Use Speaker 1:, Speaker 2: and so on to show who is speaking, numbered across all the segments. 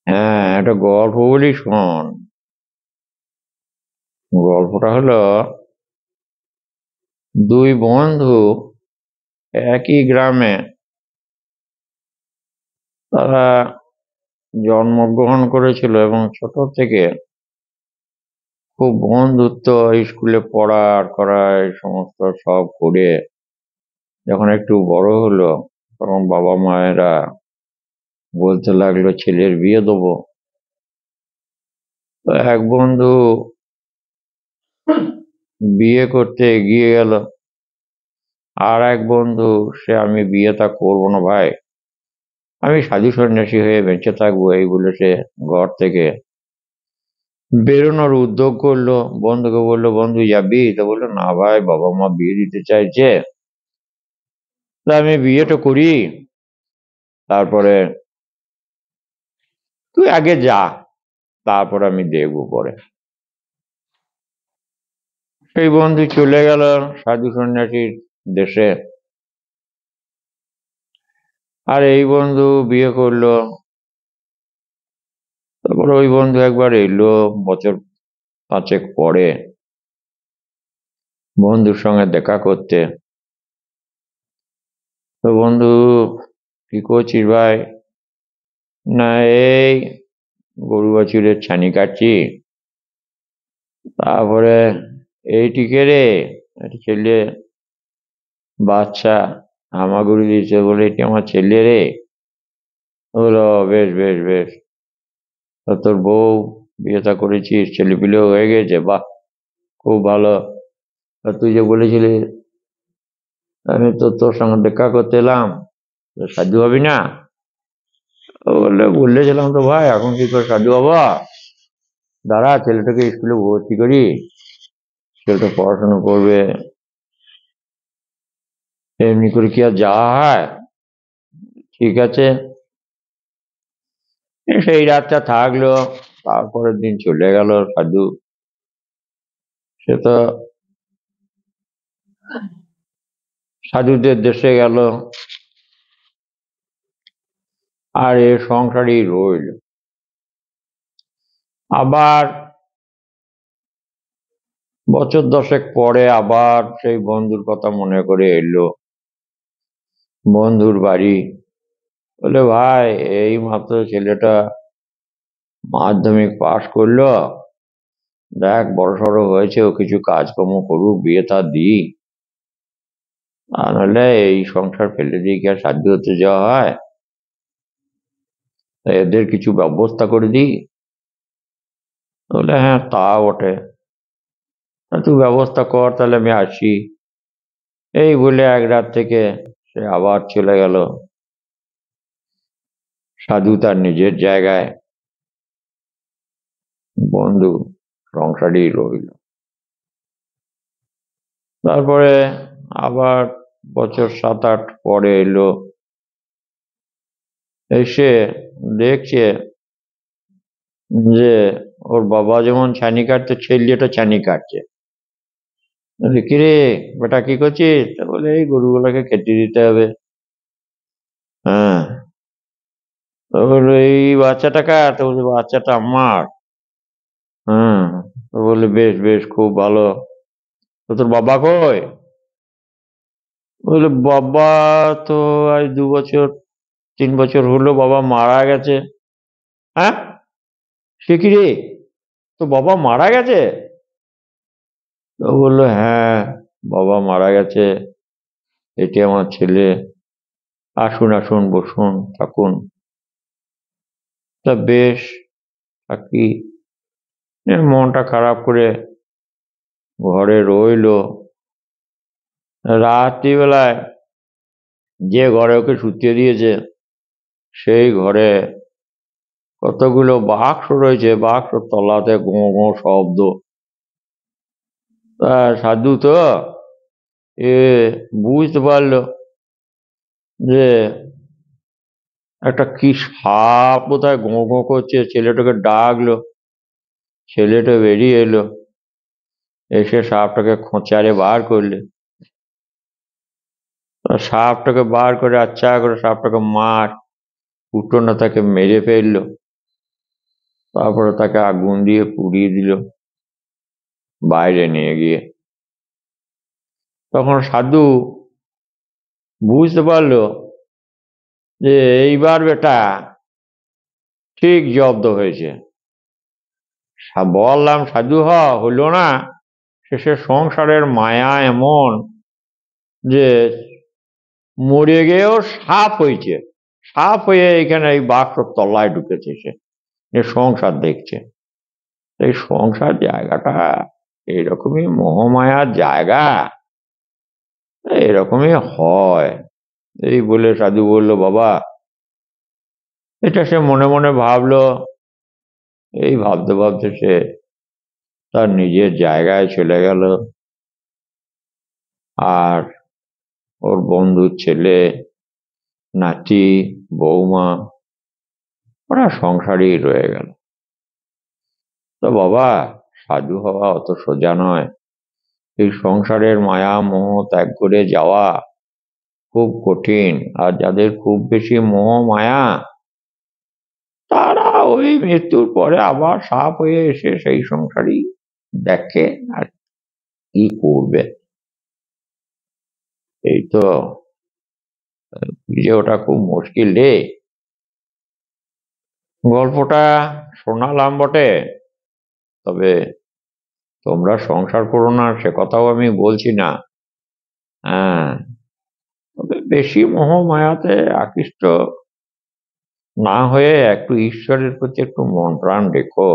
Speaker 1: হ্যাঁ, একটা গল্প বলি শোন। গল্পটা হলো, দুই বন্ধু একই গ্রামে তারা জন্মগ্রহণ করেছিল এবং ছোট থেকে খুব বন্ধুত্ব, স্কুলে পড়া আর করা এই সমস্ত সব করে যখন একটু বড় হলো তখন বাবা মায়েরা বলতে লাগলো ছেলের বিয়ে দেবো। তো এক বন্ধু বিয়ে করতে এগিয়ে গেল, আর এক বন্ধু সে আমি বিয়েটা করবো না ভাই, আমি সাধু সন্ন্যাসী হয়ে বেঁচে থাকবো, এই বলে সে ঘর থেকে বেরোনোর উদ্যোগ করলো। বন্ধুকে বললো, বন্ধু যাবি? তো বললো, না ভাই, বাবা মা বিয়ে দিতে চাইছে, তা আমি বিয়েটা করি, তারপরে তুই আগে যা, তারপর আমি দেখবো পরে। সেই বন্ধু চলে গেল সাধু সন্ন্যাসীর দেশে, আর এই বন্ধু বিয়ে করলো। তারপর ওই বন্ধু একবার এলো বছর পাঁচেক পরে বন্ধুর সঙ্গে দেখা করতে। তো বন্ধু, কি করছিস ভাই? না, এই গরু বাছুরের ছানি কাটছি। তারপরে এইটিকে রে, একটা ছেলে বাচ্চা হামাগুড়ি দিয়েছে বলে এটি আমার ছেলে রে। বললো, বেশ বেশ বেশ, তা তোর বউ বিয়েটা করেছিস, ছেলে পিলেও হয়ে গেছে, বাহ, খুব ভালো। তা তুই যে বলেছিলি আমি তো তোর সঙ্গে দেখা করতে এলাম, তো সাধু হবি না? ও বলেছিলাম তো ভাই, এখন কি করে সাধু হবো, দাঁড়া ছেলেটাকে স্কুলে ভর্তি করি, ছেলেটা পড়াশোনা করবে, এমনি করে কি আর যাওয়া হয়? ঠিক আছে। সেই রাতটা থাকলো, তারপরের দিন চলে গেল সাধু। সে তো সাধুদের দেশে গেল, আর এ সংসারই রইল। আবার বছর দশেক পরে আবার সেই বন্ধুর কথা মনে করে এলো বন্ধুর বাড়ি। বলে, ভাই, এই মাত্র ছেলেটা মাধ্যমিক পাশ করলো, দেখ বড়সড় হয়েছে, ও কিছু কাজকর্ম করুক, বিয়ে থা দিই, তা নাহলে এই সংসার ফেলে দিয়ে কি আর সাধ্য হতে যাওয়া হয়, তা এদের কিছু ব্যবস্থা করে দিই। বলে, হ্যাঁ তা বটে, তা তুই ব্যবস্থা কর, তাহলে আমি আসি। এই বলে এক রাত থেকে সে আবার চলে গেল সাধু তার নিজের জায়গায়, বন্ধু সংসারই রইল। তারপরে আবার বছর সাত আট পরে এলো, এসে দেখছে যে ওর বাবা যেমন ছানি কাটতো, ছেলেটা ছানি কাটছে। বলে, কিরে বেটা, কি করছিস? তা বলে, এই গরুগুলোকে খেতে দিতে হবে। হ্যাঁ। তো বললো, এই বাচ্চাটা কার? তো বলছে, বাচ্চাটা আমার। হ্যাঁ। তো বললে, বেশ বেশ, খুব ভালো। তো তোর বাবা কই? বললো, বাবা তো আজ 2 বছর 3 বছর হলো বাবা মারা গেছে। হ্যাঁ? সে কি রে, তো বাবা মারা গেছে? তো বললো, হ্যাঁ, বাবা মারা গেছে, এটি আমার ছেলে, আসুন আসুন, বসুন, থাকুন। তা বেশ, থাকি। মনটা খারাপ করে ঘরে রইলো। রাত্রিবেলায় যে ঘরে ওকে শুতে দিয়েছে সেই ঘরে কতগুলো বাক্স রয়েছে, বাক্স তলাতে গোঁ গোঁ শব্দ। তা সাধু তো এ বুঝতে পারলো যে একটা কি সাপ কোথায় গোঁ গোঁ করছে, ছেলেটাকে ডাকলো, ছেলেটা বেরিয়ে এলো, এসে সাপটাকে খোঁচারে বার করলে। সাপটাকে বার করে আচ্ছা করে সাপটাকে মার, উঠোনে তাকে মেরে ফেললো। তারপরে তাকে আগুন দিয়ে পুড়িয়ে দিল বাইরে নিয়ে গিয়ে। তখন সাধু বুঝতে পারলো যে এইবার বেটা ঠিক জব্দ হয়েছে। বললাম সাধু হইল না, শেষে সংসারের মায়া এমন যে মরে গিয়েও সাপ হয়েছে, সাপ হয়ে এখানে এই বাক্সর তলায় ঢুকেছে, সে সংসার দেখছে। এই সংসার জায়গাটা এইরকমই মোহমায়ার জায়গা, এরকমই হয়। এই বলে সাধু বলল, বাবা, এটা সে মনে মনে ভাবলো। এই ভাবতে ভাবতে সে তার নিজের জায়গায় চলে গেল। আর ওর বন্ধুর ছেলে, নাতি, বৌমা, ওরা সংসারেই রয়ে গেল। তো বাবা, সাধু হওয়া অত সোজা নয়। এই সংসারের মায়া মোহ ত্যাগ করে যাওয়া খুব কঠিন। আর যাদের খুব বেশি মোহ মায়া, তারা ওই মৃত্যুর পরে আবার সাপ হয়ে এসে সেই সংসারই দেখে, আর কি করবে। এই তো বুঝে ওটা খুব মুশকিল রে। গল্পটা শোনালাম বটে, তবে তোমরা সংসার করো না সে কথাও আমি বলছি না। হ্যাঁ, তবে বেশি মোহ মায়াতে আকৃষ্ট না হয়ে একটু ঈশ্বরের প্রতি একটু মন প্রাণ রেখো,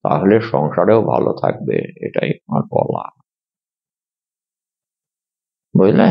Speaker 1: তাহলে সংসারেও ভালো থাকবে। এটাই আমার বলা, বুঝলে।